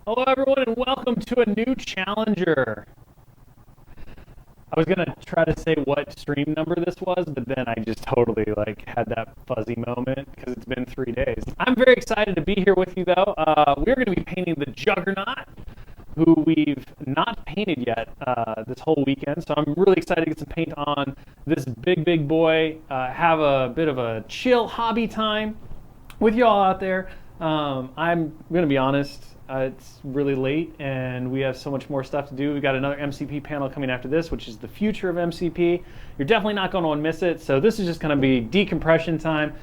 Hello everyone and welcome to a new challenger. I was gonna try to say what stream number this was, but then I just totally had that fuzzy moment because it's been 3 days. I'm very excited to be here with you though. We're gonna be painting the Juggernaut, who we've not painted yet this whole weekend. So I'm really excited to get some paint on this big boy, have a bit of a chill hobby time with y'all out there. I'm gonna be honest, it's really late and we have so much more stuff to do. We've got another MCP panel coming after this, which is the future of MCP. You're definitely not going to want to miss it. So this is just going to be decompression time.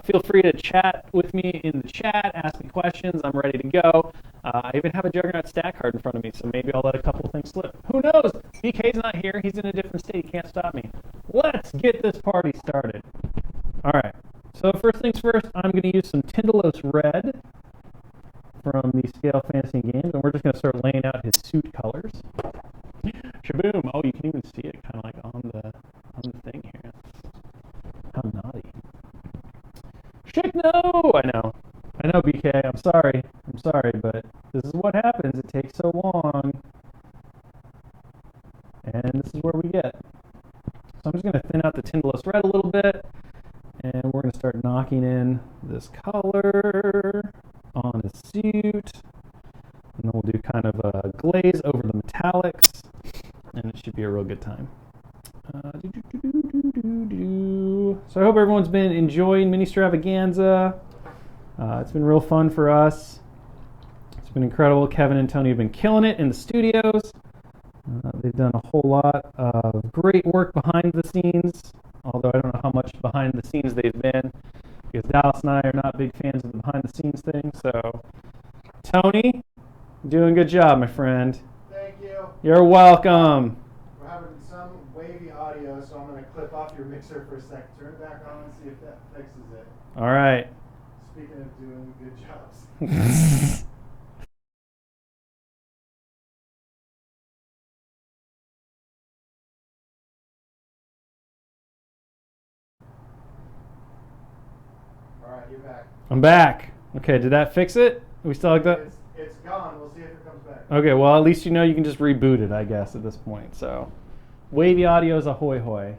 Feel free to chat with me in the chat, ask me questions. I'm ready to go. I even have a Juggernaut stat card in front of me, so maybe I'll let a couple things slip. Who knows? BK's not here. He's in a different state. He can't stop me. Let's get this party started. All right. So first things first, I'm going to use some Tindalos Red from the Scale Fantasy Games, and we're just going to start laying out his suit colors. Shaboom! Oh, you can even see it kind of like on the thing here. How naughty! Shake no! I know, BK. I'm sorry, but this is what happens. It takes so long, and this is where we get. So I'm just going to thin out the Tindalos Red a little bit, and we're going to start knocking in this color on his suit, and then we'll do kind of a glaze over the metallics, and it should be a real good time. So I hope everyone's been enjoying Ministravaganza. It's been real fun for us. It's been incredible. Kevin and Tony have been killing it in the studios. They've done a whole lot of great work behind the scenes, although I don't know how much behind the scenes they've been, because Dallas and I are not big fans of the behind the scenes thing. So, Tony, doing a good job, my friend. Thank you. You're welcome. We're having some wavy audio, so I'm going to clip off your mixer for a sec. Turn it back on and see if that fixes it. All right. Speaking of doing good jobs. All right, you're back. I'm back. Okay, did that fix it? We still like that? It's gone. We'll see if it comes back. Okay, well, at least you know you can just reboot it, I guess, at this point. So, wavy audio is ahoy hoy.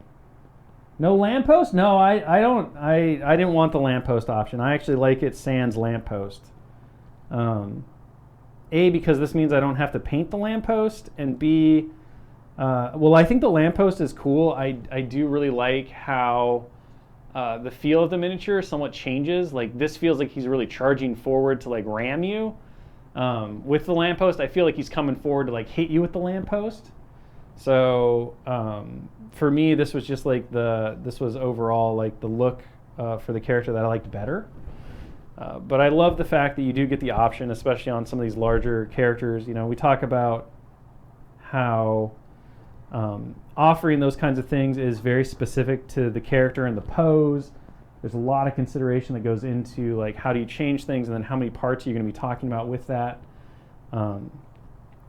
No lamppost? No, I didn't want the lamppost option. I actually like it sans lamppost. A, because this means I don't have to paint the lamppost, and B, well, I think the lamppost is cool. I do really like how the feel of the miniature somewhat changes. Like, this feels like he's really charging forward to like ram you. With the lamppost, I feel like he's coming forward to like hit you with the lamppost. So for me, this was just like this was overall like the look for the character that I liked better. But I love the fact that you do get the option, especially on some of these larger characters. You know, we talk about how offering those kinds of things is very specific to the character and the pose. There's a lot of consideration that goes into like how do you change things, and then how many parts are you going to be talking about with that.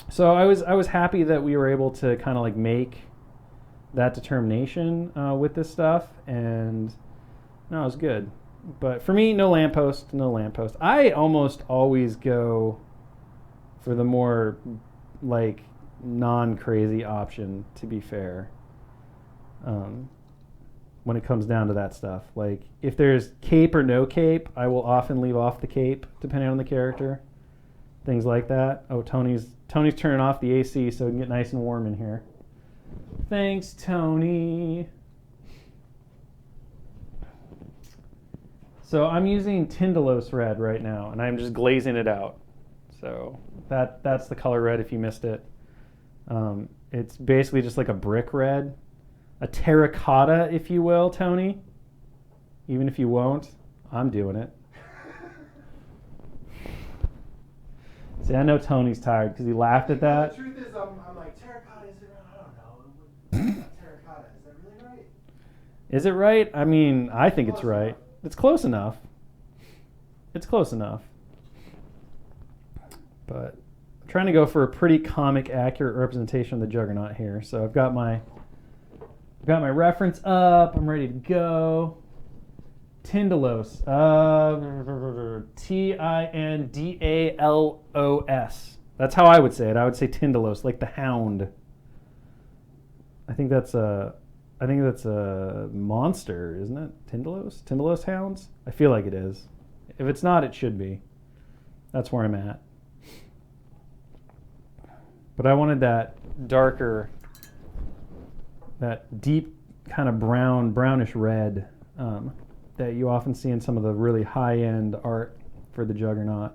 So I was happy that we were able to kind of like make that determination with this stuff, and no, it was good. But for me, no lamppost. I almost always go for the more like non-crazy option, to be fair. When it comes down to that stuff, like if there's cape or no cape, I will often leave off the cape depending on the character. Things like that. Oh, Tony's turning off the AC so we can get nice and warm in here. Thanks, Tony. So I'm using Tindalos Red right now, and I'm just glazing it out. So that's the color red if you missed it. It's basically just like a brick red, a terracotta, if you will, Tony. Even if you won't, I'm doing it. See, I know Tony's tired because he laughed at that. The truth is, I'm like, terracotta, is it right? I don't know. Terracotta, is that really right? Is it right? I mean, I think it's right. Enough. It's close enough. But I'm trying to go for a pretty comic accurate representation of the Juggernaut here. So I've got my reference up. I'm ready to go. Tindalos. Tindalos. That's how I would say it. I would say Tindalos, like the hound. I think that's a monster, isn't it? Tindalos? Tindalos hounds? I feel like it is. If it's not, it should be. That's where I'm at. But I wanted that darker, that deep kind of brownish red that you often see in some of the really high-end art for the Juggernaut.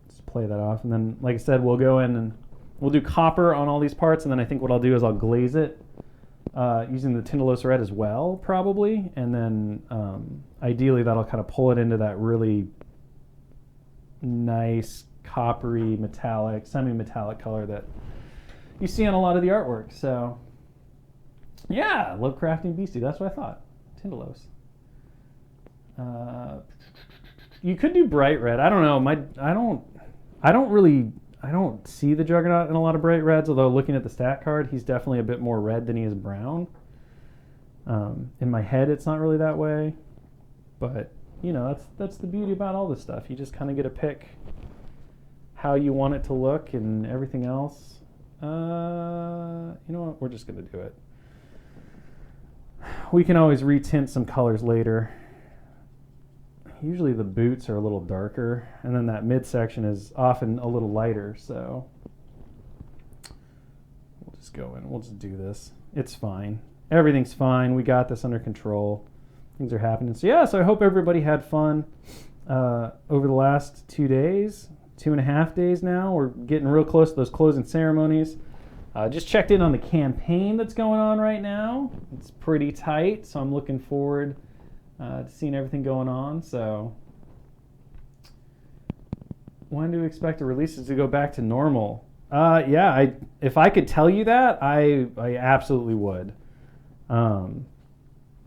Just play that off. And then, like I said, we'll go in and we'll do copper on all these parts, and then I think what I'll do is I'll glaze it using the Tindalos red as well, probably. And then ideally that'll kind of pull it into that really nice coppery, metallic, semi-metallic color that you see on a lot of the artwork. So, yeah, Lovecraftian beastie. That's what I thought. Tindalos. You could do bright red. I don't know. I don't see the Juggernaut in a lot of bright reds. Although looking at the stat card, he's definitely a bit more red than he is brown. In my head, it's not really that way, but you know, that's the beauty about all this stuff. You just kind of get to pick how you want it to look, and everything else. You know what? We're just gonna do it. We can always retint some colors later. Usually the boots are a little darker, and then that midsection is often a little lighter, so we'll just go in. We'll just do this. It's fine. Everything's fine. We got this under control. Things are happening. So yeah, so I hope everybody had fun over the last 2 days, 2.5 days now. We're getting real close to those closing ceremonies. Just checked in on the campaign that's going on right now. It's pretty tight, so I'm looking forward to seeing everything going on. So when do we expect the releases to go back to normal? Yeah, if I could tell you that, I absolutely would.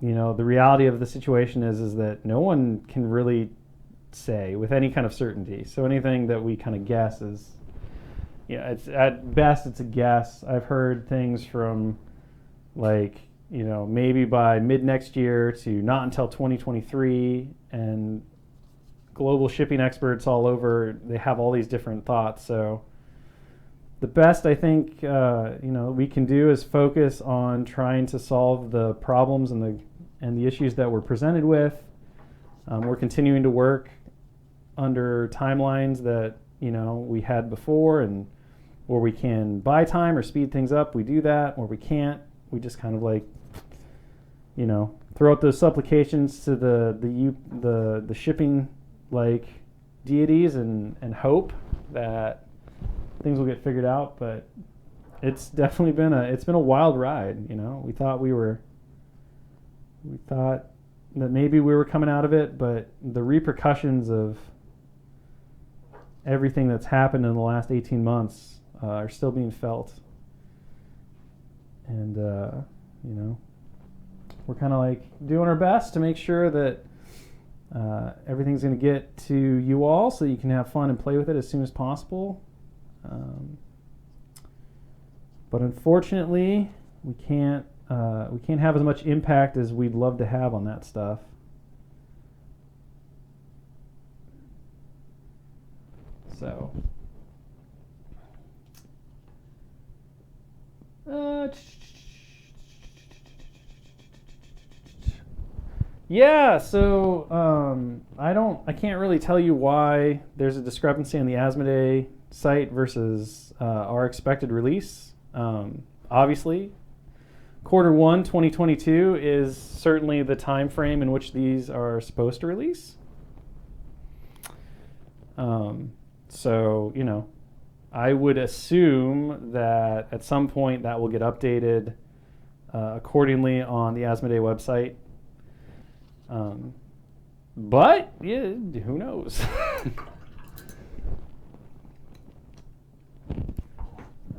You know, the reality of the situation is that no one can really say with any kind of certainty. So anything that we kind of guess is, yeah, it's at best it's a guess. I've heard things from like, you know, maybe by mid next year to not until 2023, and global shipping experts all over, they have all these different thoughts. So the best I think you know, we can do is focus on trying to solve the problems and the issues that we're presented with. We're continuing to work under timelines that, you know, we had before, and where we can buy time or speed things up, we do that. Where we can't, we just kind of like, you know, throw out those supplications to the shipping like deities and hope that things will get figured out. But it's definitely been a wild ride. You know, we thought that maybe we were coming out of it, but the repercussions of everything that's happened in the last 18 months are still being felt. And, you know, we're kind of like doing our best to make sure that everything's going to get to you all so you can have fun and play with it as soon as possible. But unfortunately, we can't have as much impact as we'd love to have on that stuff. So, yeah, so I can't really tell you why there's a discrepancy on the Asmodee site versus our expected release. Obviously, Q1 2022 is certainly the time frame in which these are supposed to release. So, you know, I would assume that at some point that will get updated accordingly on the Asmodee website. But, yeah, who knows?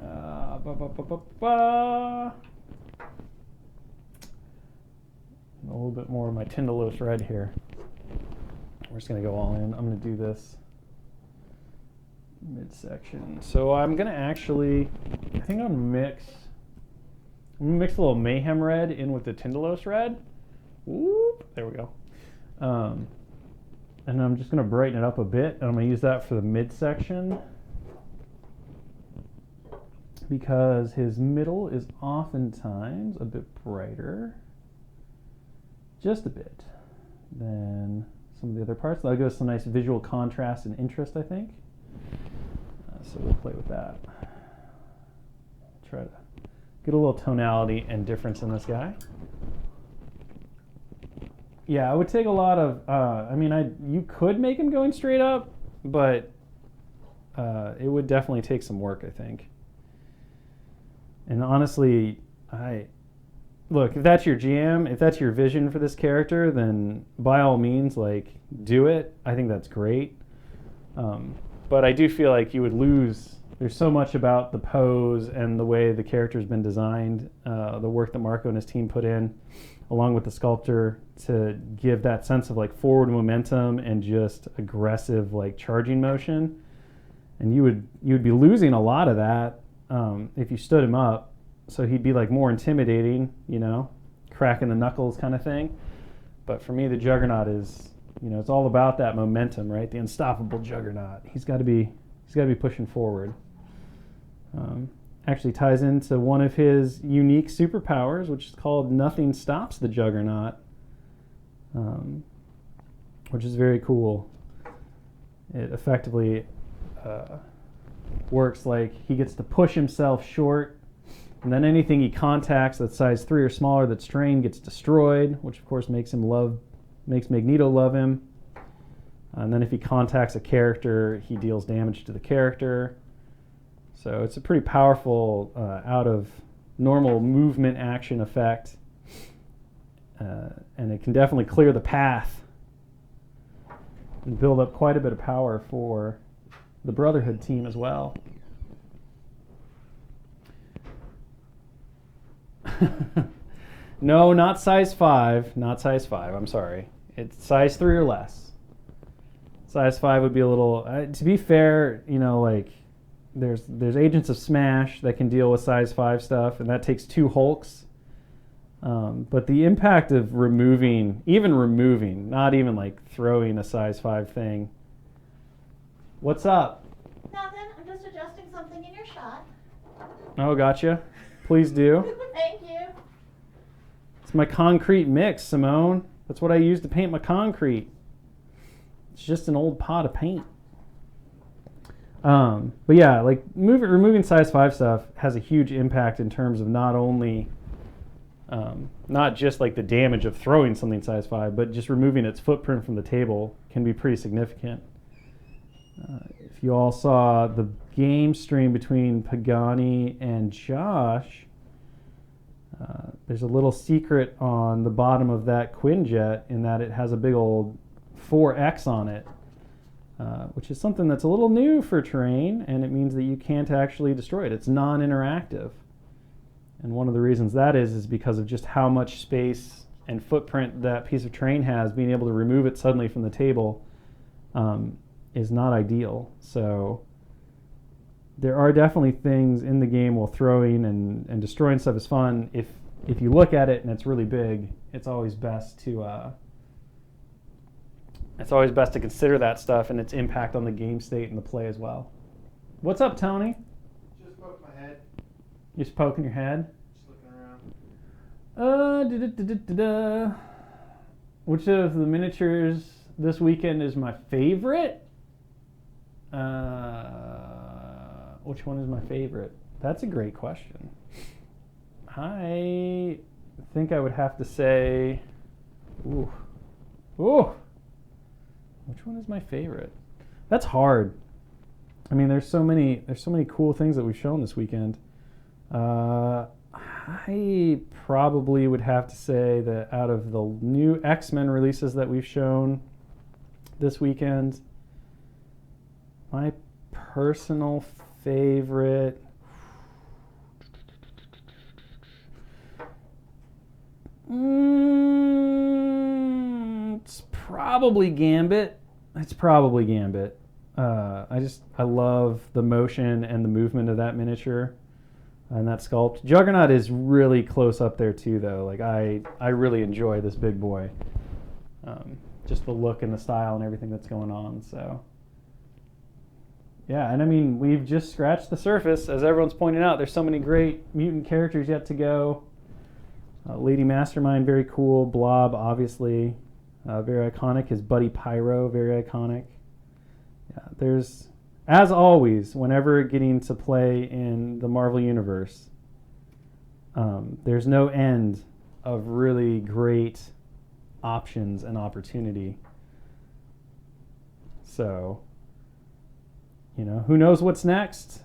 A little bit more of my Tindalos red here. We're just going to go all in. I'm going to do this midsection. So I'm going to actually, I think I'm going to mix a little Mayhem red in with the Tindalos red. Whoop, there we go. And I'm just going to brighten it up a bit, and I'm going to use that for the midsection because his middle is oftentimes a bit brighter, just a bit, than some of the other parts. That gives some nice visual contrast and interest, I think. So we'll play with that. Try to get a little tonality and difference in this guy. Yeah, it would take a lot of, you could make him going straight up, but it would definitely take some work, I think. And honestly, look, if that's your jam, if that's your vision for this character, then by all means, like, do it. I think that's great. But I do feel like you would lose. There's so much about the pose and the way the character's been designed, the work that Marco and his team put in, along with the sculptor, to give that sense of like forward momentum and just aggressive like charging motion. And you would be losing a lot of that if you stood him up. So he'd be like more intimidating, cracking the knuckles kind of thing. But for me, the Juggernaut is, it's all about that momentum, right? The unstoppable Juggernaut. He's got to be pushing forward. Actually ties into one of his unique superpowers, which is called Nothing Stops the Juggernaut, which is very cool. It effectively works like he gets to push himself short, and then anything he contacts that's size 3 or smaller that's trained gets destroyed, which of course makes Magneto love him. And then if he contacts a character, he deals damage to the character. So it's a pretty powerful out of normal movement action effect. And it can definitely clear the path and build up quite a bit of power for the Brotherhood team as well. No, not size 5. Not size 5. I'm sorry. It's size 3 or less. Size 5 would be a little... to be fair, there's Agents of Smash that can deal with size 5 stuff, and that takes 2 Hulks. But the impact of removing, not even like throwing a size 5 thing. What's up? Nothing. I'm just adjusting something in your shot. Oh, gotcha. Please do. Thank you. It's my concrete mix, Simone. That's what I use to paint my concrete. It's just an old pot of paint. But yeah, like removing size 5 stuff has a huge impact in terms of not only, not just like the damage of throwing something size 5, but just removing its footprint from the table can be pretty significant. If you all saw the game stream between Pagani and Josh, there's a little secret on the bottom of that Quinjet in that it has a big old 4X on it, which is something that's a little new for terrain, and it means that you can't actually destroy it. It's non-interactive. And one of the reasons that is because of just how much space and footprint that piece of terrain has. Being able to remove it suddenly from the table is not ideal. So there are definitely things in the game while throwing and destroying stuff is fun. If you look at it and it's really big, it's always best to consider that stuff and its impact on the game state and the play as well. What's up, Tony? Just poked my head. You're just poking your head? Just looking around. Which of the miniatures this weekend is my favorite? Which one is my favorite? That's a great question. I think I would have to say, ooh. Which one is my favorite? That's hard. I mean, there's so many cool things that we've shown this weekend. I probably would have to say that out of the new X-Men releases that we've shown this weekend, my personal favorite, it's probably Gambit. I love the motion and the movement of that miniature and that sculpt. Juggernaut is really close up there too, though. Like I really enjoy this big boy. just the look and the style and everything that's going on. So yeah, and I mean, we've just scratched the surface. As everyone's pointing out, there's so many great mutant characters yet to go. Lady Mastermind, very cool. Blob, obviously, very iconic. His buddy Pyro, very iconic. Yeah, there's, as always, whenever getting to play in the Marvel Universe, there's no end of really great options and opportunity. So, you know, who knows what's next?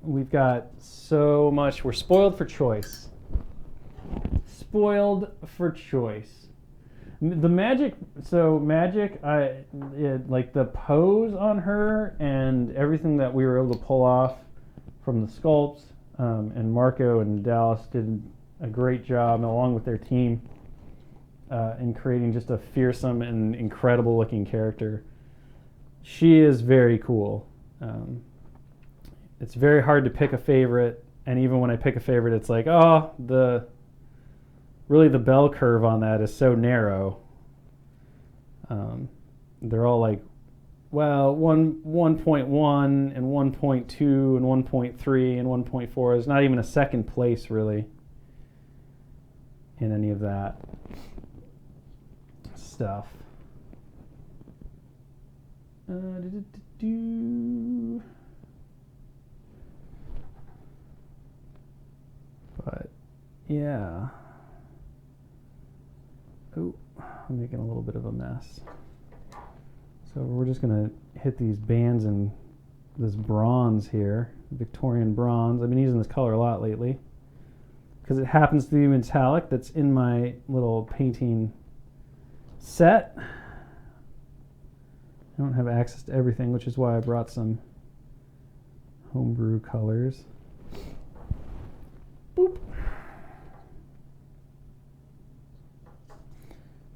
We've got so much. We're spoiled for choice. Spoiled for choice. The magic, like the pose on her and everything that we were able to pull off from the sculpts, and Marco and Dallas did a great job along with their team in creating just a fearsome and incredible looking character. She is very cool. It's very hard to pick a favorite, and even when I pick a favorite, it's like, oh, the bell curve on that is so narrow. They're all like, well, 1.1 and 1.2 and 1.3 and 1.4. There's not even a second place really in any of that stuff. But yeah. Oh, I'm making a little bit of a mess. So we're just gonna hit these bands in this bronze here, Victorian bronze. I've been using this color a lot lately because it happens to be metallic that's in my little painting set. I don't have access to everything, which is why I brought some homebrew colors. Boop.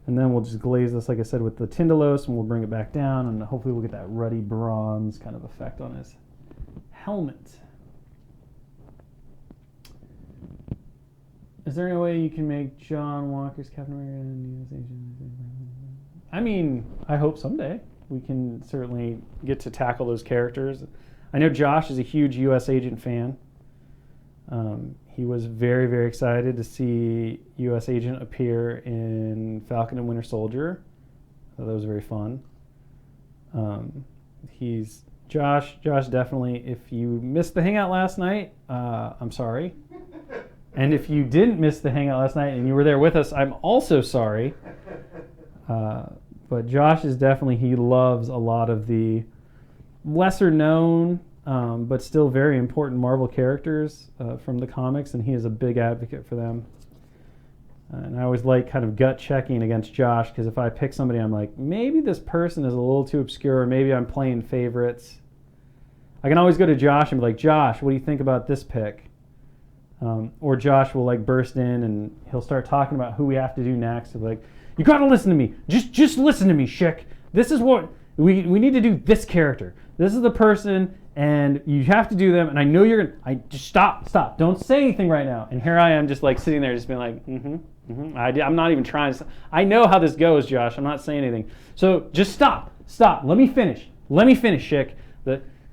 And then we'll just glaze this, like I said, with the Tindalos, and we'll bring it back down, and hopefully we'll get that ruddy bronze kind of effect on his helmet. Is there any way you can make John Walker's Captain America and U.S. Agent? I mean, I hope someday we can certainly get to tackle those characters. I know Josh is a huge U.S. Agent fan. He was very, very excited to see U.S. Agent appear in Falcon and Winter Soldier. So that was very fun. Josh definitely, if you missed the hangout last night, I'm sorry. And if you didn't miss the hangout last night and you were there with us, I'm also sorry. But Josh is definitely, he loves a lot of the lesser known, but still very important Marvel characters from the comics, and he is a big advocate for them. And I always like kind of gut checking against Josh, because if I pick somebody, I'm like, maybe this person is a little too obscure, maybe I'm playing favorites. I can always go to Josh and be like, Josh, what do you think about this pick? Or Josh will like burst in and he'll start talking about who we have to do next. He'll be like, you gotta listen to me. Just listen to me, Schick. This is what we need to do. This character. This is the person, and you have to do them. And I know you're gonna. I just stop. Don't say anything right now. And here I am, just like sitting there, just being like, I'm not even trying to. I know how this goes, Josh. I'm not saying anything. So just stop. Let me finish, Schick.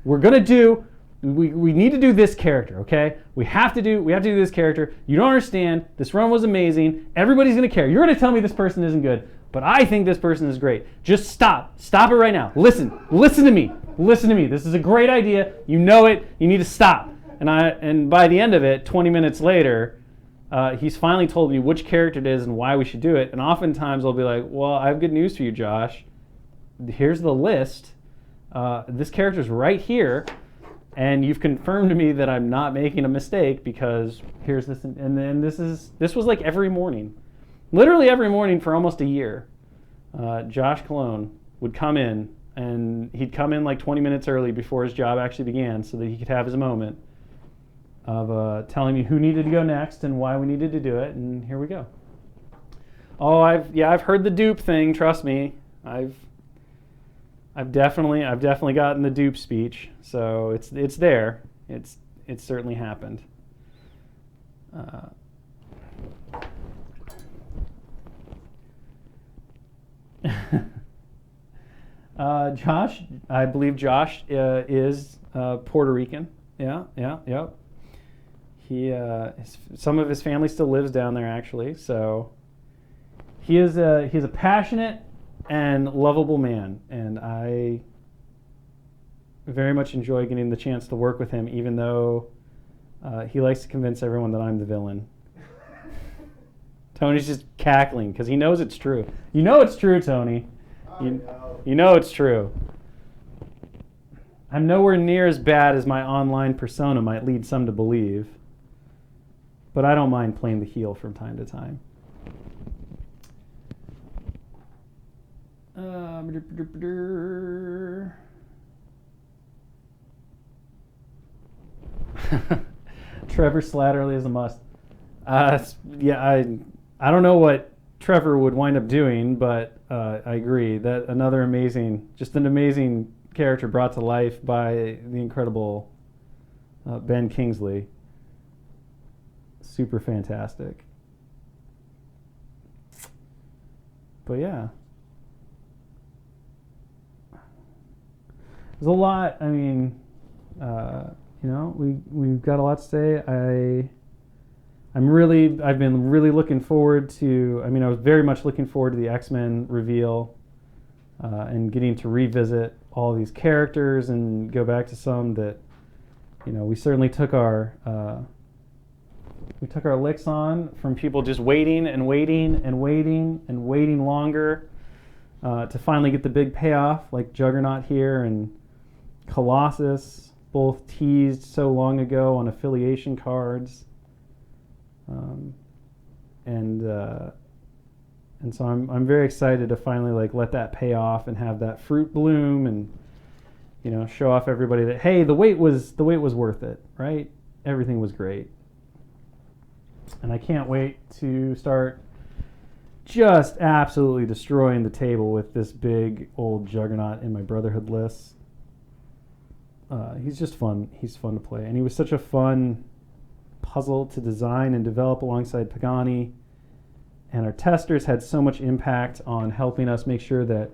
We're gonna do. We need to do this character, okay? We have to do this character. You don't understand. This run was amazing. Everybody's gonna care. You're gonna tell me this person isn't good, but I think this person is great. Just stop it right now. Listen to me. This is a great idea. You know it. You need to stop. And by the end of it, 20 minutes later, he's finally told me which character it is and why we should do it. And oftentimes I'll be like, well, I have good news for you, Josh. Here's the list. This character's right here. And you've confirmed to me that I'm not making a mistake, because here's this, and then this was like every morning, literally every morning for almost a year. Josh Cologne would come in, and he'd come in like 20 minutes early before his job actually began, so that he could have his moment of telling me who needed to go next and why we needed to do it. And here we go. Oh, I've heard the dupe thing. Trust me, I've definitely gotten the dupe speech, so it's there. It's certainly happened. Josh, I believe Josh is Puerto Rican. Yeah, yep. Some of his family still lives down there, actually. So he's a passionate and lovable man, and I very much enjoy getting the chance to work with him, even though he likes to convince everyone that I'm the villain. Tony's just cackling because he knows it's true. You know it's true, Tony. You know it's true. I'm nowhere near as bad as my online persona might lead some to believe, but I don't mind playing the heel from time to time. Trevor Slatterly is a must. Yeah, I don't know what Trevor would wind up doing, but I agree that an amazing character brought to life by the incredible Ben Kingsley. Super fantastic. But yeah. There's a lot. I mean, we've got a lot to say. I've been really looking forward to. I was very much looking forward to the X-Men reveal, and getting to revisit all these characters and go back to some that, we certainly took our licks on from people just waiting and waiting and waiting and waiting longer to finally get the big payoff, like Juggernaut here and Colossus, both teased so long ago on affiliation cards. And so I'm very excited to finally let that pay off and have that fruit bloom and show off everybody that, hey, the wait was worth it, right? Everything was great. And I can't wait to start just absolutely destroying the table with this big old Juggernaut in my Brotherhood lists. He's just fun. He's fun to play, and he was such a fun puzzle to design and develop alongside Pagani, and our testers had so much impact on helping us make sure that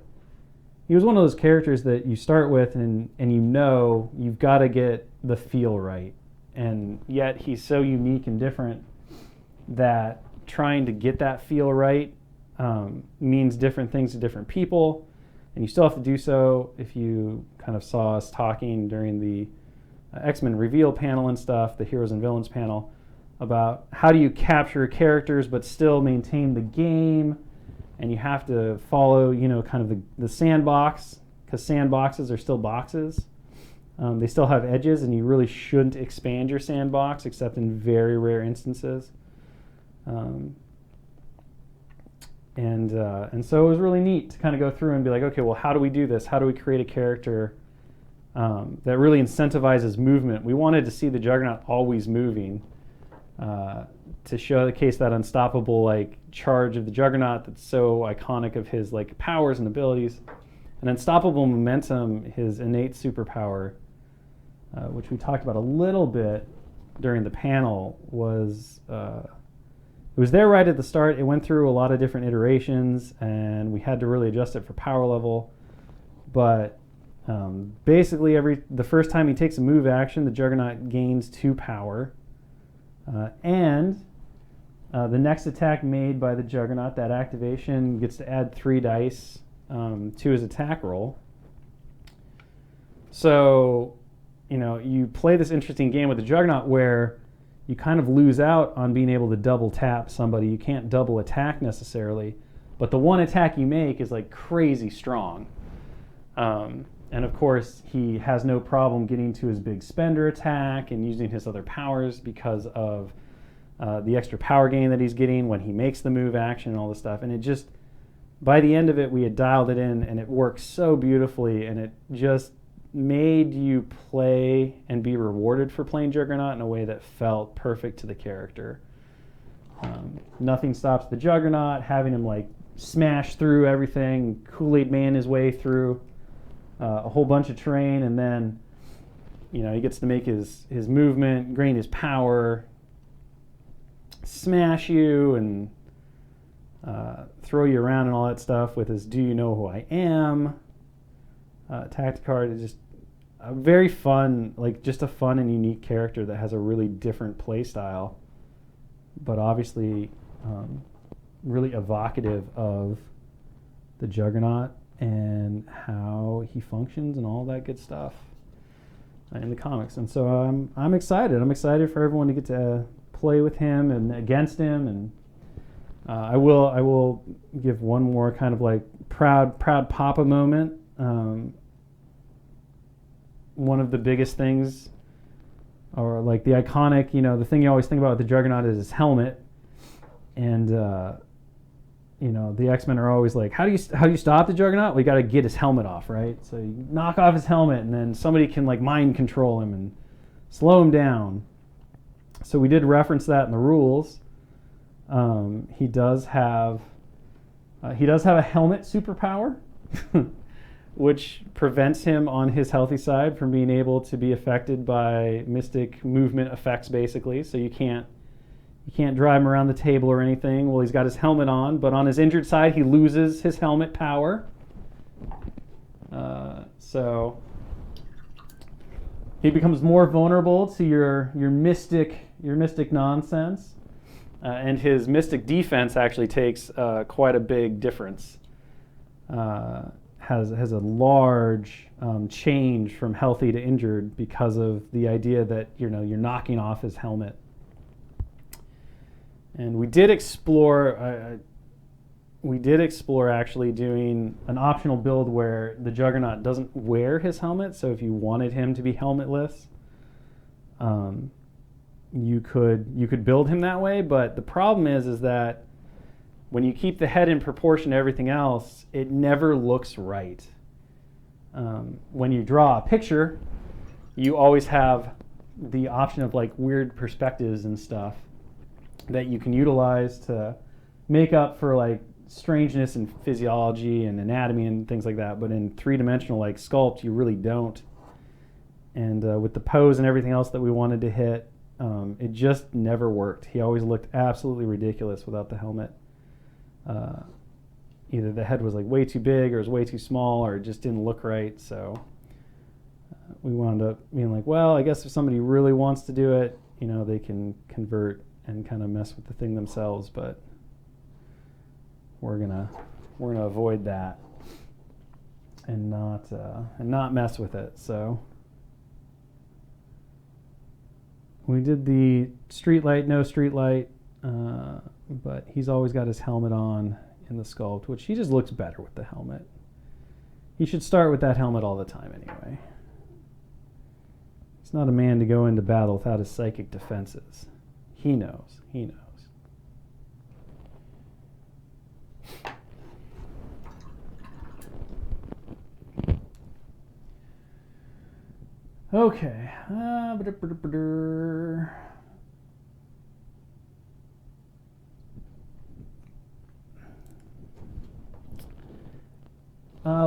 he was one of those characters that you start with and you've got to get the feel right, and yet he's so unique and different that trying to get that feel right means different things to different people, and you still have to do so. If you kind of saw us talking during the X-Men reveal panel and stuff, the Heroes and Villains panel, about how do you capture characters but still maintain the game, and you have to follow, kind of the sandbox, because sandboxes are still boxes. They still have edges, and you really shouldn't expand your sandbox except in very rare instances. And so it was really neat to kind of go through and be like, okay, well, how do we do this? How do we create a character that really incentivizes movement? We wanted to see the Juggernaut always moving, to show the case that unstoppable charge of the Juggernaut that's so iconic of his powers and abilities, and unstoppable momentum, his innate superpower, which we talked about a little bit during the panel, was it was there right at the start. It went through a lot of different iterations, and we had to really adjust it for power level. But basically, the first time he takes a move action, the Juggernaut gains 2 power. And the next attack made by the Juggernaut, that activation, gets to add 3 dice to his attack roll. So, you play this interesting game with the Juggernaut where you kind of lose out on being able to double tap somebody. You can't double attack necessarily, but the one attack you make is crazy strong. And of course, he has no problem getting to his big spender attack and using his other powers because of the extra power gain that he's getting when he makes the move action and all this stuff. And it just, by the end of it, we had dialed it in, and it worked so beautifully, and it just made you play and be rewarded for playing Juggernaut in a way that felt perfect to the character. Nothing stops the Juggernaut, having him smash through everything, Kool-Aid Man his way through a whole bunch of terrain, and then he gets to make his movement, gain his power, smash you, and throw you around and all that stuff with his "Do you know who I am?" tactic card. Is just a very fun, like just a fun and unique character that has a really different play style, but obviously really evocative of the Juggernaut and how he functions and all that good stuff in the comics. And so I'm excited. I'm excited for everyone to get to play with him and against him. And I will give one more kind of like proud papa moment. One of the biggest things, or like the iconic, the thing you always think about with the Juggernaut is his helmet. And the X-Men are always like, how do you stop the Juggernaut? Well, you got to get his helmet off, right? So you knock off his helmet, and then somebody can like mind control him and slow him down. So we did reference that in the rules. He does have a helmet superpower, which prevents him on his healthy side from being able to be affected by mystic movement effects, basically. So you can't drive him around the table or anything. Well, he's got his helmet on, but on his injured side, he loses his helmet power. So he becomes more vulnerable to your mystic nonsense, and his mystic defense actually takes quite a big difference. Has a large change from healthy to injured because of the idea that you're knocking off his helmet. And we did explore actually doing an optional build where the Juggernaut doesn't wear his helmet. So if you wanted him to be helmetless, you could build him that way. But the problem is that when you keep the head in proportion to everything else, it never looks right. When you draw a picture, you always have the option of like weird perspectives and stuff that you can utilize to make up for like strangeness in physiology and anatomy and things like that. But in three-dimensional like sculpt, you really don't. And with the pose and everything else that we wanted to hit, it just never worked. He always looked absolutely ridiculous without the helmet. Either the head was like way too big or it was way too small, or it just didn't look right. So we wound up being like, well, I guess if somebody really wants to do it, they can convert and kind of mess with the thing themselves, but we're gonna avoid that and not mess with it. So we did the street light, no street light, but he's always got his helmet on in the sculpt, which he just looks better with the helmet. He should start with that helmet all the time anyway. He's not a man to go into battle without his psychic defenses. He knows. Okay.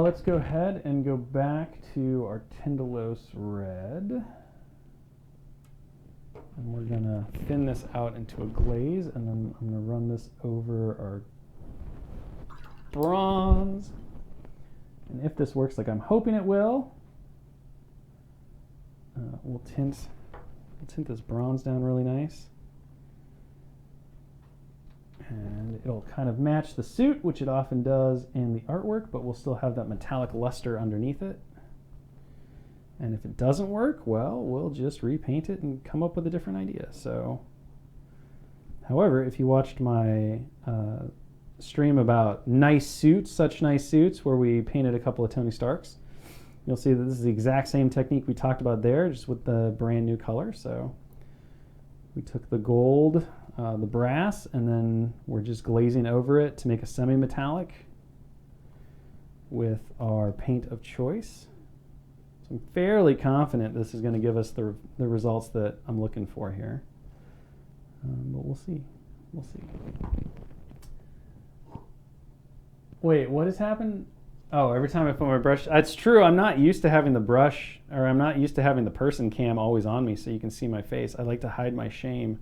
Let's go ahead and go back to our Tindalos red. And we're going to thin this out into a glaze, and then I'm going to run this over our bronze. And if this works like I'm hoping it will, we'll tint this bronze down really nice. And it'll kind of match the suit, which it often does in the artwork, but we'll still have that metallic luster underneath it. And if it doesn't work, well, we'll just repaint it and come up with a different idea. So, however, if you watched my stream about such nice suits, where we painted a couple of Tony Starks, you'll see that this is the exact same technique we talked about there, just with the brand new color. So we took the gold, the brass, and then we're just glazing over it to make a semi-metallic with our paint of choice. So I'm fairly confident this is going to give us the results that I'm looking for here. But we'll see. We'll see. Wait, what has happened? Oh, every time I put my brush, it's true, I'm not used to having the brush, or I'm not used to having the person cam always on me so you can see my face. I like to hide my shame.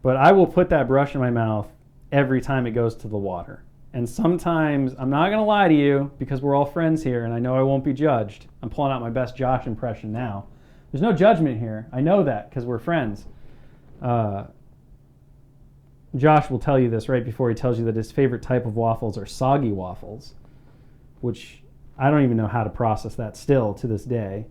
But I will put that brush in my mouth every time it goes to the water. And sometimes, I'm not going to lie to you, because we're all friends here and I know I won't be judged. I'm pulling out my best Josh impression now. There's no judgment here. I know that because we're friends. Josh will tell you this right before he tells you that his favorite type of waffles are soggy waffles, which I don't even know how to process that still to this day.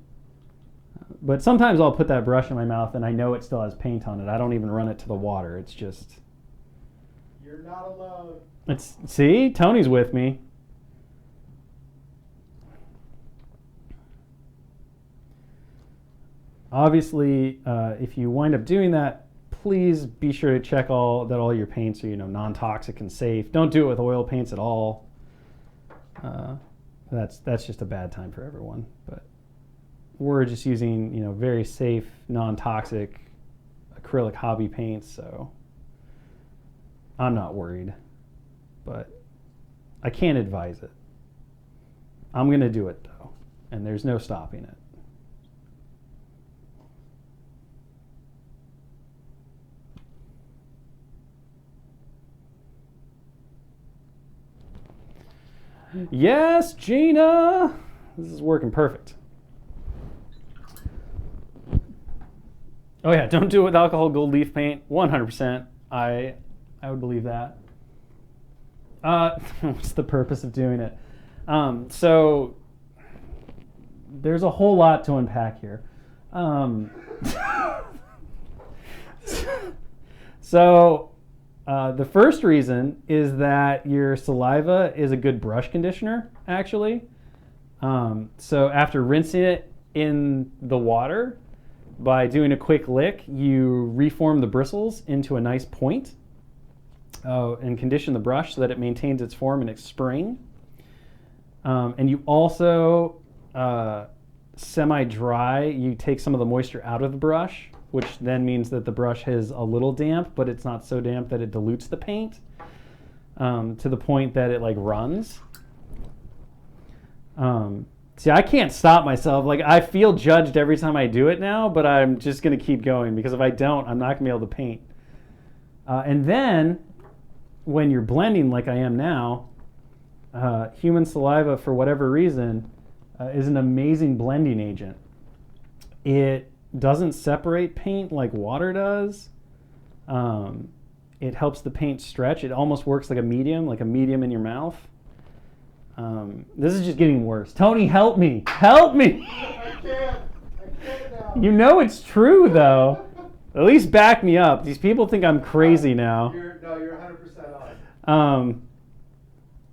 But sometimes I'll put that brush in my mouth and I know it still has paint on it. I don't even run it to the water. It's just... You're not alone. See? Tony's with me. Obviously, if you wind up doing that, please be sure to check that all your paints are, non-toxic and safe. Don't do it with oil paints at all. That's just a bad time for everyone. But we're just using, very safe, non-toxic acrylic hobby paints, so I'm not worried. But I can't advise it. I'm going to do it, though, and there's no stopping it. Yes, Gina! This is working perfect. Oh yeah, don't do it with alcohol gold leaf paint. 100%. I would believe that. What's the purpose of doing it? So there's a whole lot to unpack here. The first reason is that your saliva is a good brush conditioner, actually. So after rinsing it in the water, by doing a quick lick, you reform the bristles into a nice point and condition the brush so that it maintains its form and its spring. And you also, semi-dry, you take some of the moisture out of the brush, which then means that the brush is a little damp, but it's not so damp that it dilutes the paint to the point that it runs. See, I can't stop myself. I feel judged every time I do it now, but I'm just going to keep going because if I don't, I'm not going to be able to paint. And then when you're blending like I am now, human saliva, for whatever reason, is an amazing blending agent. It doesn't separate paint like water does. It helps the paint stretch. It almost works like a medium in your mouth. This is just getting worse. Tony, help me. Help me. I can't now. You know it's true, though. At least back me up. These people think I'm crazy now. You're 100% on.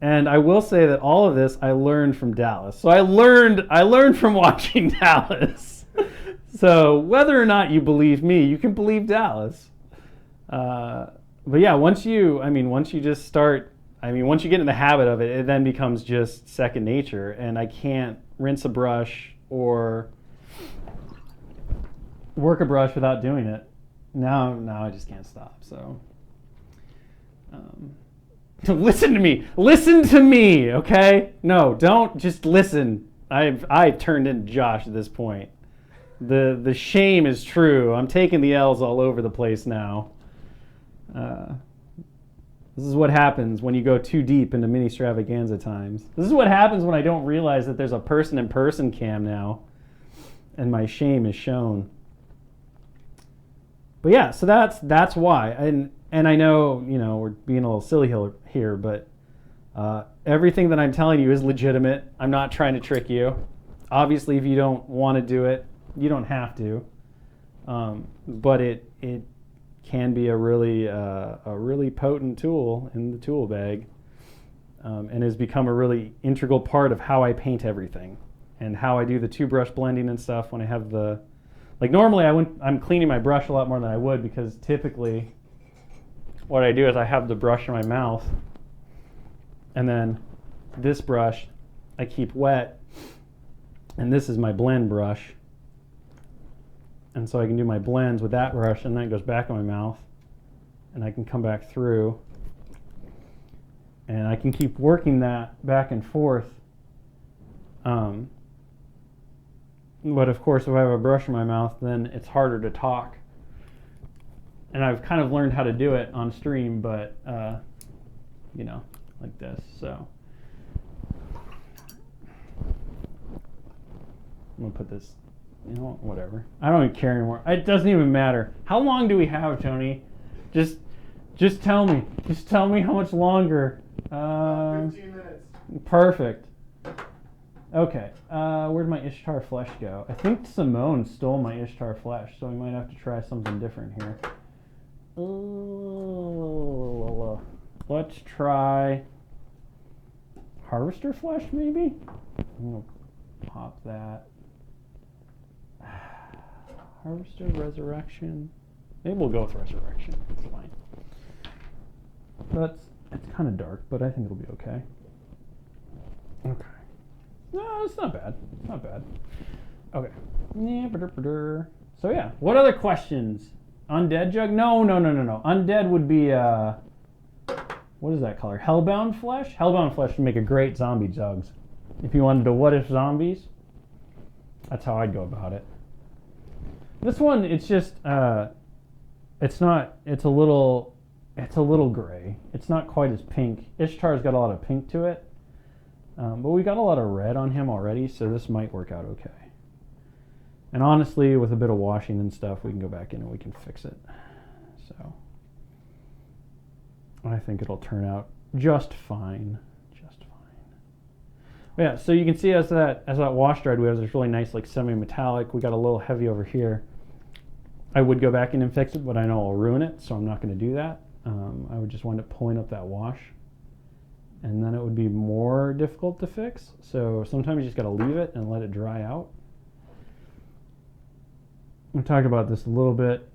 And I will say that all of this I learned from Dallas. So I learned from watching Dallas. So whether or not you believe me, you can believe Dallas. But yeah, once you get in the habit of it, it then becomes just second nature, and I can't rinse a brush or work a brush without doing it. Now I just can't stop. So listen to me, okay? No, don't just listen. I've turned into Josh at this point. The shame is true. I'm taking the L's all over the place now. This is what happens when you go too deep into Ministravaganza times. This is what happens when I don't realize that there's a person-in-person cam now, and my shame is shown. But yeah, so that's why. And I know, we're being a little silly here, but everything that I'm telling you is legitimate. I'm not trying to trick you. Obviously, if you don't want to do it, you don't have to. But it can be a really potent tool in the tool bag, and has become a really integral part of how I paint everything and how I do the two brush blending and stuff when I have normally I'm cleaning my brush a lot more than I would, because typically what I do is I have the brush in my mouth, and then this brush I keep wet, and this is my blend brush. And so I can do my blends with that brush, and then it goes back in my mouth, and I can come back through, and I can keep working that back and forth. But of course, if I have a brush in my mouth, then it's harder to talk. and I've kind of learned how to do it on stream, but you know, like this. So I'm gonna put this. You know, whatever. I don't even care anymore. It doesn't even matter. How long do we have, Tony? Just tell me. Just tell me how much longer. 15 minutes. Perfect. Okay. Where'd my Ishtar flesh go? I think Simone stole my Ishtar flesh, so we might have to try something different here. Let's try Harvester flesh, maybe? I'm gonna pop that. Harvester, Resurrection. Maybe we'll go with Resurrection. It's fine. It's kind of dark, but I think it'll be okay. Okay. No, it's not bad. It's not bad. Okay. So yeah, what other questions? Undead jug? No. Undead would be what is that color? Hellbound flesh? Hellbound flesh would make a great zombie jugs. If you wanted to what if zombies, that's how I'd go about it. This one, it's just, it's a little gray. It's not quite as pink. Ishtar's got a lot of pink to it, but we got a lot of red on him already, so this might work out okay. And honestly, with a bit of washing and stuff, we can go back in and we can fix it. So I think it'll turn out just fine. Yeah, so you can see as that wash dried, we have this really nice like semi-metallic. We got a little heavy over here. I would go back in and fix it, but I know I'll ruin it, so I'm not going to do that. I would just wind up pulling up that wash, and then it would be more difficult to fix. So sometimes you just got to leave it and let it dry out. We talked about this a little bit.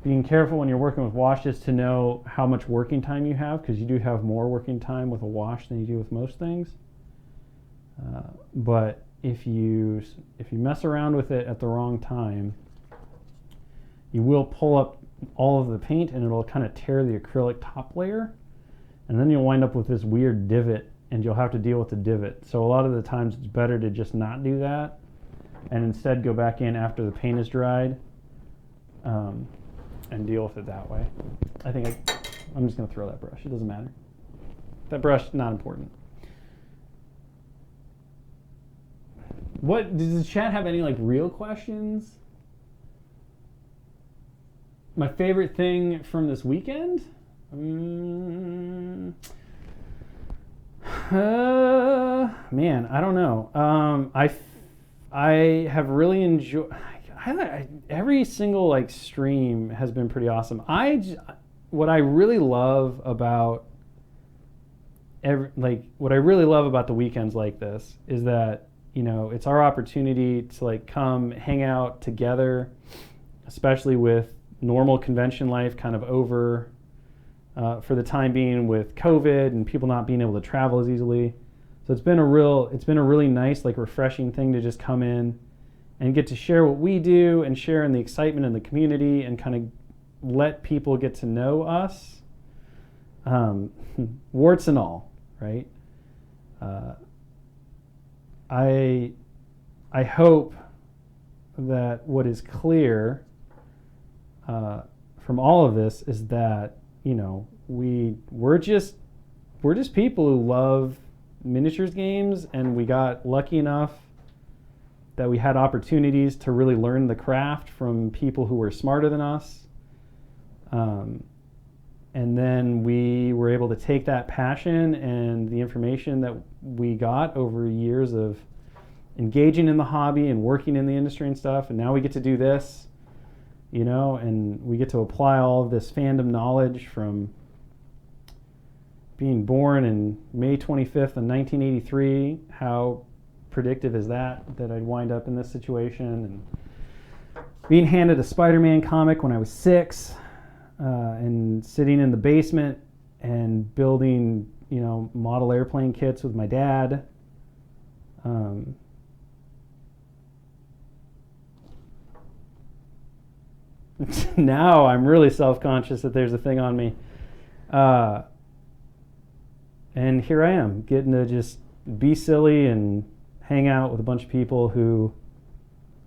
Being careful when you're working with washes to know how much working time you have, because you do have more working time with a wash than you do with most things. But if you mess around with it at the wrong time, you will pull up all of the paint and it'll kind of tear the acrylic top layer, and then you'll wind up with this weird divot and you'll have to deal with the divot. So a lot of the times it's better to just not do that and instead go back in after the paint is dried and deal with it that way. I'm just going to throw that brush. It doesn't matter. That brush, not important. What does the chat have any like real questions? My favorite thing from this weekend? Man, I don't know. I have really enjoyed. Every single like stream has been pretty awesome. What I really love about the weekends like this is that, you know, it's our opportunity to like come hang out together, especially with normal convention life kind of over for the time being with COVID and people not being able to travel as easily. So it's been a really nice, like refreshing thing to just come in and get to share what we do and share in the excitement in the community and kind of let people get to know us, warts and all, right? I hope that what is clear from all of this is that, you know, we're just people who love miniatures games, and we got lucky enough that we had opportunities to really learn the craft from people who were smarter than us. And then we were able to take that passion and the information that we got over years of engaging in the hobby and working in the industry and stuff, and now we get to do this, you know, and we get to apply all of this fandom knowledge from being born in May 25th of 1983. How predictive is that I'd wind up in this situation, and being handed a Spider-Man comic when I was 6, and sitting in the basement and building, you know, model airplane kits with my dad. Now I'm really self-conscious that there's a thing on me. And here I am, getting to just be silly and hang out with a bunch of people who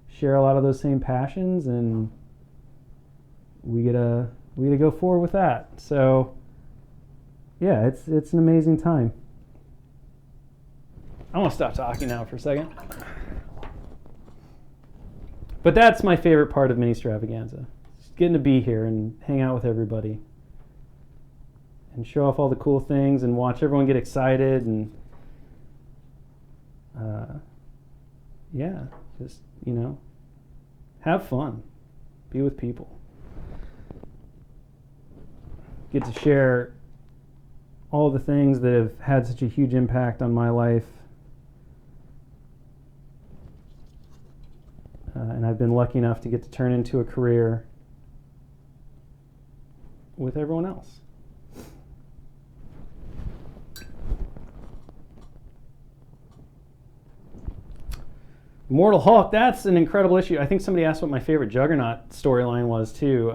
share a lot of those same passions, and we get to we got to go forward with that. So, yeah, it's an amazing time. I want to stop talking now for a second. But that's my favorite part of Ministravaganza. Just getting to be here and hang out with everybody. And show off all the cool things and watch everyone get excited and yeah, just, have fun. Be with people. Get to share all the things that have had such a huge impact on my life. And I've been lucky enough to get to turn into a career with everyone else. Immortal Hulk, that's an incredible issue. I think somebody asked what my favorite Juggernaut storyline was too.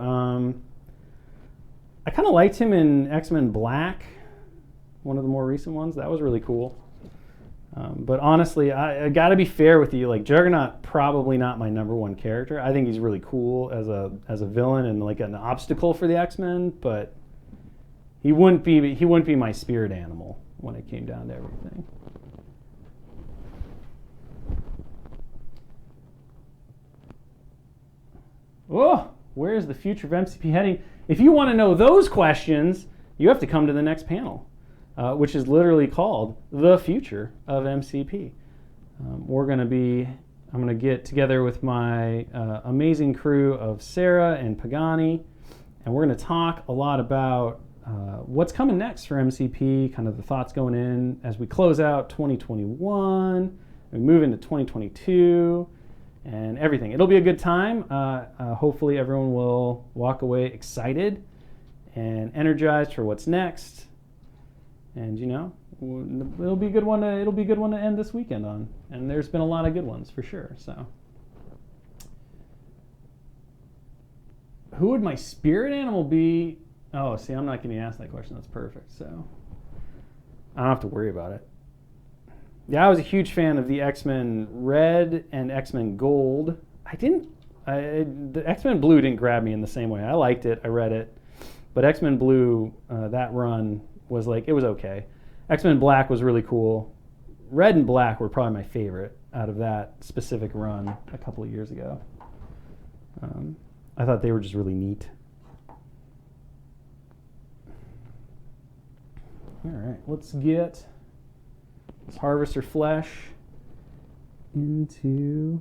I kind of liked him in X-Men Black, one of the more recent ones. That was really cool. But honestly, I got to be fair with you. Like, Juggernaut, probably not my number one character. I think he's really cool as a villain and like an obstacle for the X-Men, but he wouldn't be my spirit animal when it came down to everything. Oh, where's the future of MCP heading? If you want to know those questions, you have to come to the next panel, which is literally called The Future of MCP. I'm going to get together with my amazing crew of Sarah and Pagani, and we're going to talk a lot about what's coming next for MCP, kind of the thoughts going in as we close out 2021, we move into 2022, and everything. It'll be a good time. Hopefully everyone will walk away excited and energized for what's next. And it'll be a good one to end this weekend on. And there's been a lot of good ones for sure. So, who would my spirit animal be? Oh, see, I'm not getting asked that question. That's perfect. So, I don't have to worry about it. Yeah, I was a huge fan of the X-Men Red and X-Men Gold. The X-Men Blue didn't grab me in the same way. I liked it, I read it, but X-Men Blue, that run was it was okay. X-Men Black was really cool. Red and Black were probably my favorite out of that specific run a couple of years ago. I thought they were just really neat. All right, let's get this harvester flesh into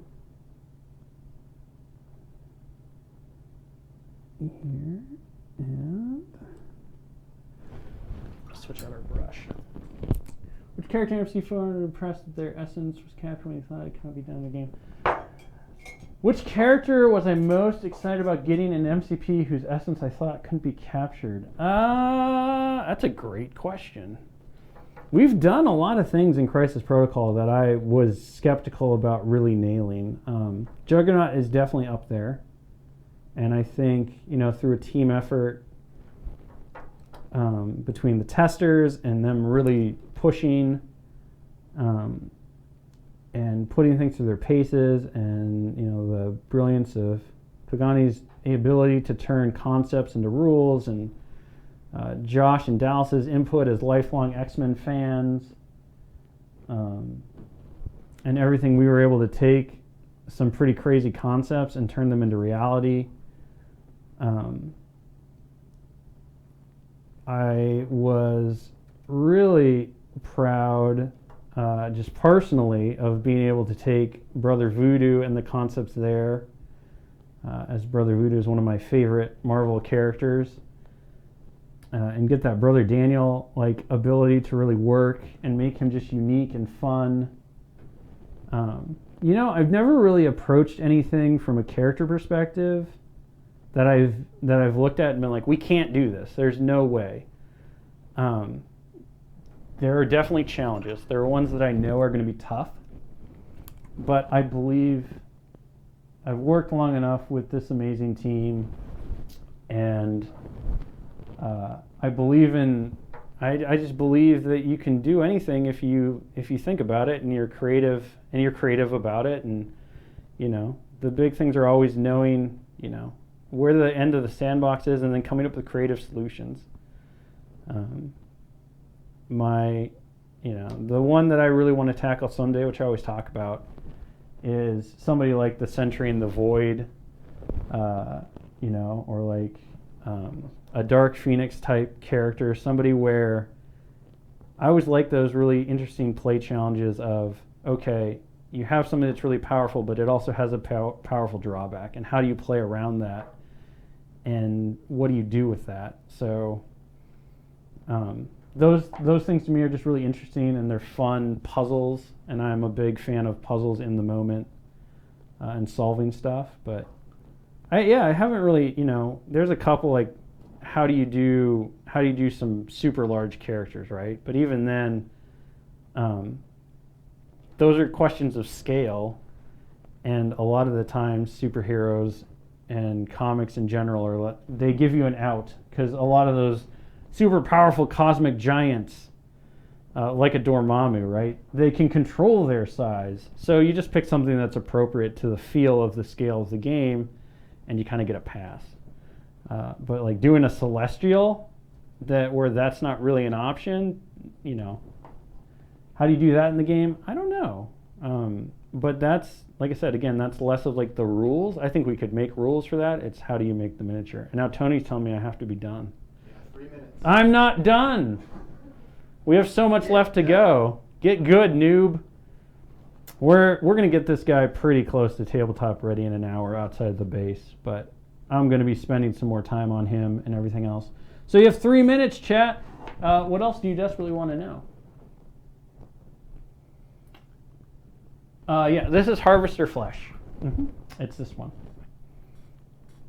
here, and switch out our brush. Which character in FC4 were impressed that their essence was captured when you thought it could be done in the game? Which character was I most excited about getting in MCP whose essence I thought couldn't be captured? That's a great question. We've done a lot of things in Crisis Protocol that I was skeptical about really nailing. Juggernaut is definitely up there. And I think, through a team effort between the testers and them really pushing and putting things through their paces and, the brilliance of Pagani's ability to turn concepts into rules, and Josh and Dallas's input as lifelong X-Men fans, and everything we were able to take some pretty crazy concepts and turn them into reality. I was really proud, just personally, of being able to take Brother Voodoo and the concepts there, as Brother Voodoo is one of my favorite Marvel characters. And get that Brother Daniel ability to really work and make him just unique and fun. I've never really approached anything from a character perspective that I've looked at and been like, we can't do this. There's no way. There are definitely challenges. There are ones that I know are going to be tough, but I believe I've worked long enough with this amazing team, and I just believe that you can do anything if you think about it and you're creative about it. And the big things are always knowing where the end of the sandbox is, and then coming up with creative solutions. The one that I really want to tackle someday, which I always talk about, is somebody like the Sentry in the Void, or like a Dark Phoenix type character, somebody where I always like those really interesting play challenges of, okay, you have something that's really powerful, but it also has a powerful drawback, and how do you play around that, and what do you do with that? So those things to me are just really interesting, and they're fun puzzles, and I'm a big fan of puzzles in the moment and solving stuff. But I haven't really, there's a couple like how do you do some super large characters, right? But even then, those are questions of scale, and a lot of the times superheroes and comics in general they give you an out, because a lot of those super powerful cosmic giants, like a Dormammu, right? They can control their size. So you just pick something that's appropriate to the feel of the scale of the game, and you kind of get a pass. But like doing a Celestial, where that's not really an option, how do you do that in the game? I don't know. But that's, like I said, again, that's less of like the rules. I think we could make rules for that. It's how do you make the miniature. And now Tony's telling me I have to be done. 3 minutes. I'm not done. We have so much left to go. Get good, noob. We're going to get this guy pretty close to tabletop ready in an hour outside the base, but I'm going to be spending some more time on him and everything else. So you have 3 minutes, chat. What else do you desperately want to know? This is Harvester Flesh. It's this one.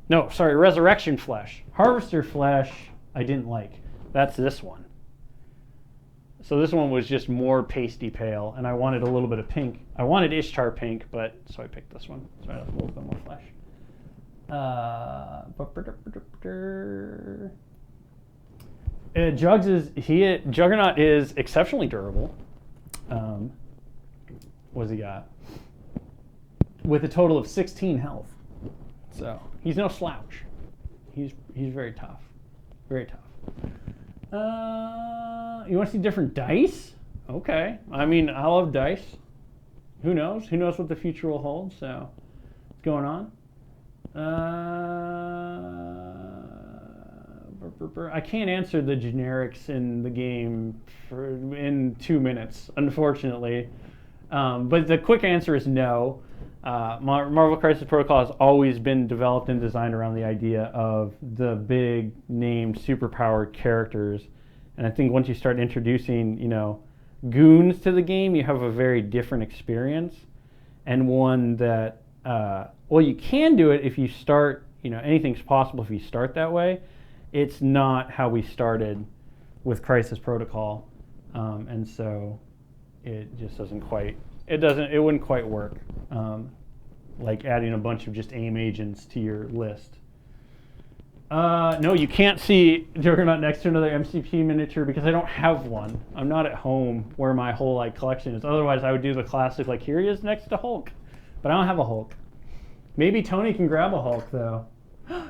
No, sorry, Resurrection Flesh. Harvester Flesh I didn't like. That's this one. So this one was just more pasty pale, and I wanted a little bit of pink. I wanted Ishtar pink, so I picked this one. So I have a little bit more flesh. Juggernaut is exceptionally durable. What's he got? With a total of 16 health. So he's no slouch. He's very tough. Very tough. You want to see different dice? Okay. I mean, I love dice. Who knows? Who knows what the future will hold? So, what's going on? I can't answer the generics in the game in 2 minutes, unfortunately. But the quick answer is no. Marvel Crisis Protocol has always been developed and designed around the idea of the big named superpowered characters. And I think once you start introducing, goons to the game, you have a very different experience, and one that, you can do it if you start, anything's possible if you start that way. It's not how we started with Crisis Protocol, and so it just doesn't quite, it wouldn't quite work, like adding a bunch of just AIM agents to your list. No, you can't see Juggernaut next to another MCP miniature because I don't have one. I'm not at home where my whole collection is. Otherwise, I would do the classic, here he is next to Hulk. But I don't have a Hulk. Maybe Tony can grab a Hulk, though.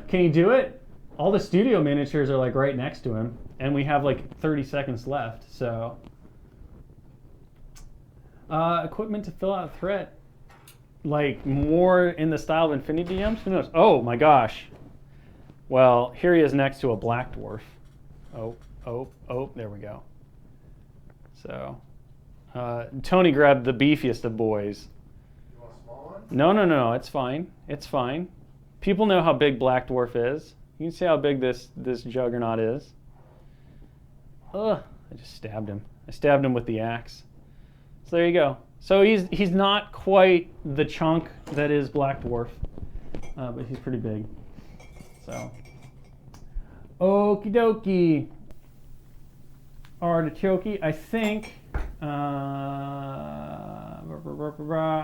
Can he do it? All the studio miniatures are right next to him, and we have 30 seconds left, so. Equipment to fill out a threat. More in the style of Infinity DMs? Who knows? Oh my gosh. Well, here he is next to a black dwarf. Oh, there we go. So, Tony grabbed the beefiest of boys. You want a small one? No, it's fine. It's fine. People know how big Black Dwarf is. You can see how big this Juggernaut is. Ugh, I just stabbed him. I stabbed him with the axe. So there you go. So he's not quite the chunk that is Black Dwarf, but he's pretty big. So, okie dokie. Artichoke, I think.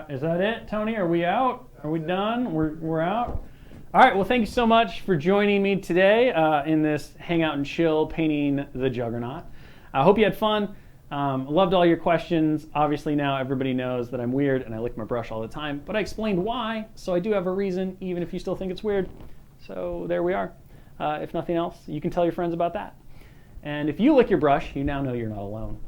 Is that it, Tony? Are we out? Are we done? We're out? All right, well, thank you so much for joining me today in this Hangout and Chill painting the Juggernaut. I hope you had fun. Loved all your questions. Obviously now everybody knows that I'm weird and I lick my brush all the time, but I explained why, so I do have a reason, even if you still think it's weird. So there we are. If nothing else, you can tell your friends about that. And if you lick your brush, you now know you're not alone.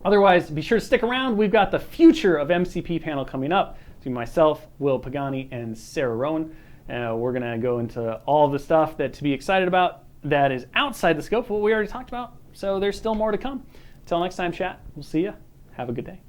Otherwise, be sure to stick around. We've got the Future of MCP panel coming up. It's myself, Will Pagani, and Sarah Rowan. We're going to go into all the stuff that to be excited about that is outside the scope of what we already talked about. So there's still more to come. Until next time, chat. We'll see you. Have a good day.